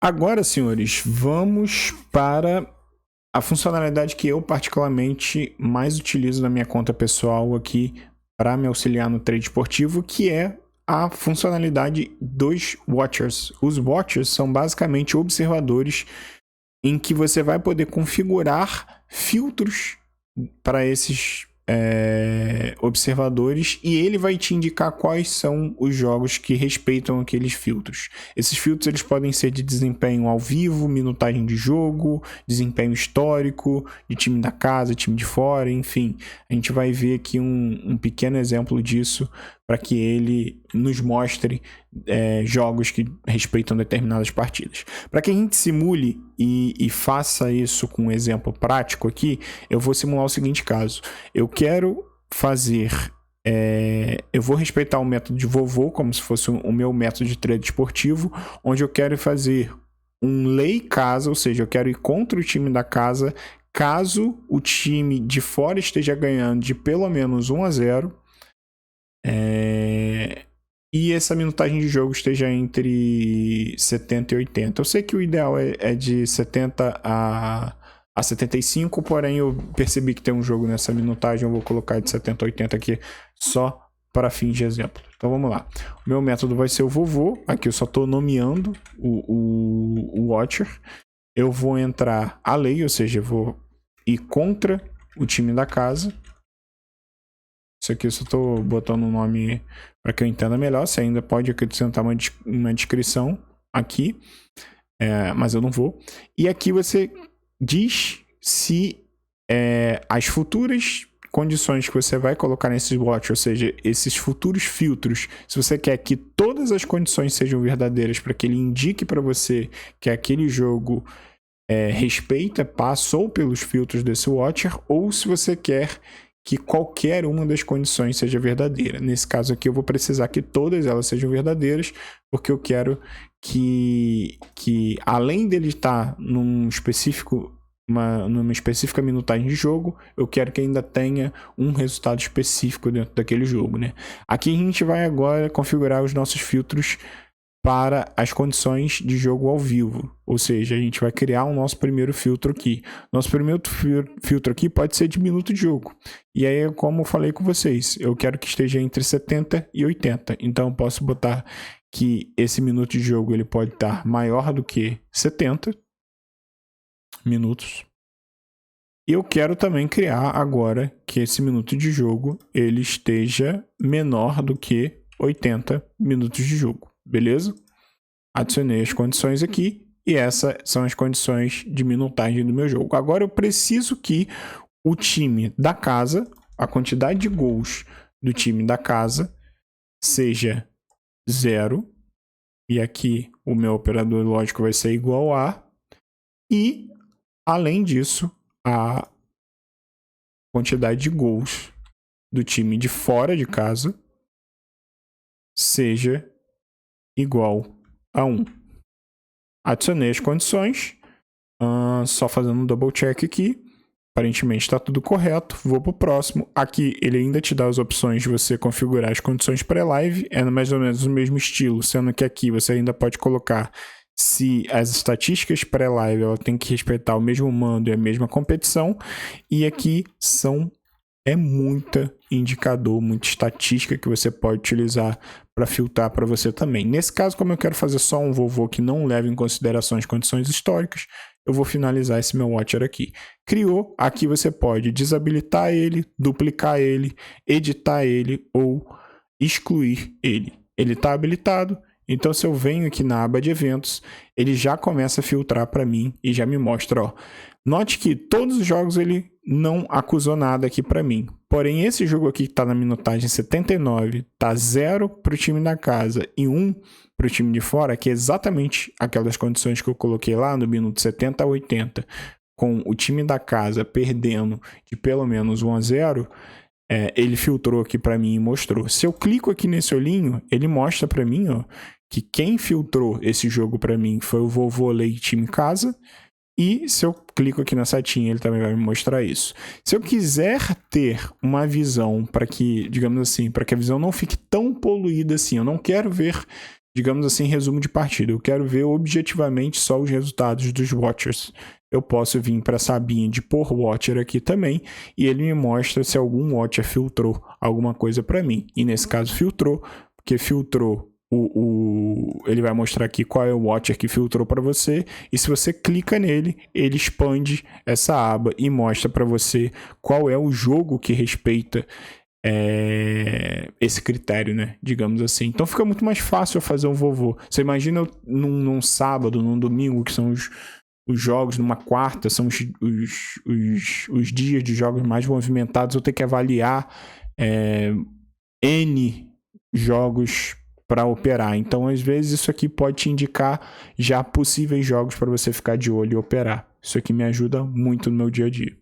Agora, senhores, vamos para a funcionalidade que eu particularmente mais utilizo na minha conta pessoal aqui para me auxiliar no trade esportivo, que é a funcionalidade dos Watchers. Os Watchers são basicamente observadores em que você vai poder configurar filtros para esses observadores e ele vai te indicar quais são os jogos que respeitam aqueles filtros. Esses filtros eles podem ser de desempenho ao vivo, minutagem de jogo, desempenho histórico, de time da casa, time de fora, enfim. A gente vai ver aqui um pequeno exemplo disso para que ele nos mostre jogos que respeitam determinadas partidas. Para que a gente simule e faça isso com um exemplo prático aqui, eu vou simular o seguinte caso. Eu quero fazer... eu vou respeitar o método de vovô, como se fosse o meu método de trade esportivo, onde eu quero fazer um lay casa, ou seja, eu quero ir contra o time da casa, caso o time de fora esteja ganhando de pelo menos 1-0, e essa minutagem de jogo esteja entre 70 e 80. Eu sei que o ideal é de 70 a 75, porém eu percebi que tem um jogo nessa minutagem, eu vou colocar de 70 a 80 aqui só para fins de exemplo. Então vamos lá. O meu método vai ser o vovô, aqui eu só estou nomeando o Watcher. Eu vou entrar a lei, ou seja, eu vou ir contra o time da casa. Isso aqui eu só estou botando um nome para que eu entenda melhor. Você ainda pode acrescentar uma descrição aqui, mas eu não vou. E aqui você diz se as futuras condições que você vai colocar nesses watch, ou seja, esses futuros filtros, se você quer que todas as condições sejam verdadeiras para que ele indique para você que aquele jogo respeita, passou pelos filtros desse watcher, ou se você quer que qualquer uma das condições seja verdadeira. Nesse caso aqui eu vou precisar que todas elas sejam verdadeiras, porque eu quero que além dele estar numa específica minutagem de jogo, eu quero que ainda tenha um resultado específico dentro daquele jogo, né? Aqui a gente vai agora configurar os nossos filtros para as condições de jogo ao vivo, ou seja, a gente vai criar o nosso primeiro filtro aqui. Nosso primeiro filtro aqui pode ser de minuto de jogo, e aí como eu falei com vocês, eu quero que esteja entre 70 e 80, então eu posso botar que esse minuto de jogo ele pode estar maior do que 70 minutos, e eu quero também criar agora que esse minuto de jogo ele esteja menor do que 80 minutos de jogo. Beleza? Adicionei as condições aqui e essas são as condições de minutagem do meu jogo. Agora eu preciso que o time da casa, a quantidade de gols do time da casa seja 0. E aqui o meu operador lógico vai ser igual a. E, além disso, a quantidade de gols do time de fora de casa seja igual a 1. Adicionei as condições, só fazendo um double check aqui, aparentemente está tudo correto, vou para o próximo. Aqui ele ainda te dá as opções de você configurar as condições pré-live, é mais ou menos o mesmo estilo, sendo que aqui você ainda pode colocar se as estatísticas pré-live ela tem que respeitar o mesmo mando e a mesma competição, e aqui muita indicador, muita estatística que você pode utilizar para filtrar para você também. Nesse caso, como eu quero fazer só um vovô que não leva em consideração as condições históricas, eu vou finalizar esse meu watcher aqui. Criou, aqui você pode desabilitar ele, duplicar ele, editar ele ou excluir ele. Ele está habilitado, então se eu venho aqui na aba de eventos, ele já começa a filtrar para mim e já me mostra, ó. Note que todos os jogos ele não acusou nada aqui para mim. Porém, esse jogo aqui que está na minutagem 79, tá 0 para o time da casa e 1 para o time de fora, que é exatamente aquelas condições que eu coloquei lá no minuto 70 a 80, com o time da casa perdendo de pelo menos 1-0, ele filtrou aqui para mim e mostrou. Se eu clico aqui nesse olhinho, ele mostra para mim, ó, que quem filtrou esse jogo para mim foi o vovô Lei Time Casa. E se eu clico aqui na setinha, ele também vai me mostrar isso. Se eu quiser ter uma visão para que, digamos assim, para que a visão não fique tão poluída assim, eu não quero ver digamos assim, resumo de partida. Eu quero ver objetivamente só os resultados dos watchers. Eu posso vir para essa abinha de por watcher aqui também e ele me mostra se algum watcher filtrou alguma coisa para mim. E nesse caso filtrou, porque filtrou ele vai mostrar aqui qual é o watcher que filtrou para você, e se você clica nele, ele expande essa aba e mostra para você qual é o jogo que respeita esse critério, né? Digamos assim. Então fica muito mais fácil fazer um vovô. Você imagina num sábado, num domingo, que são os jogos, numa quarta, são os dias de jogos mais movimentados, eu tenho que avaliar N jogos para operar. Então, às vezes, isso aqui pode te indicar já possíveis jogos para você ficar de olho e operar. Isso aqui me ajuda muito no meu dia a dia.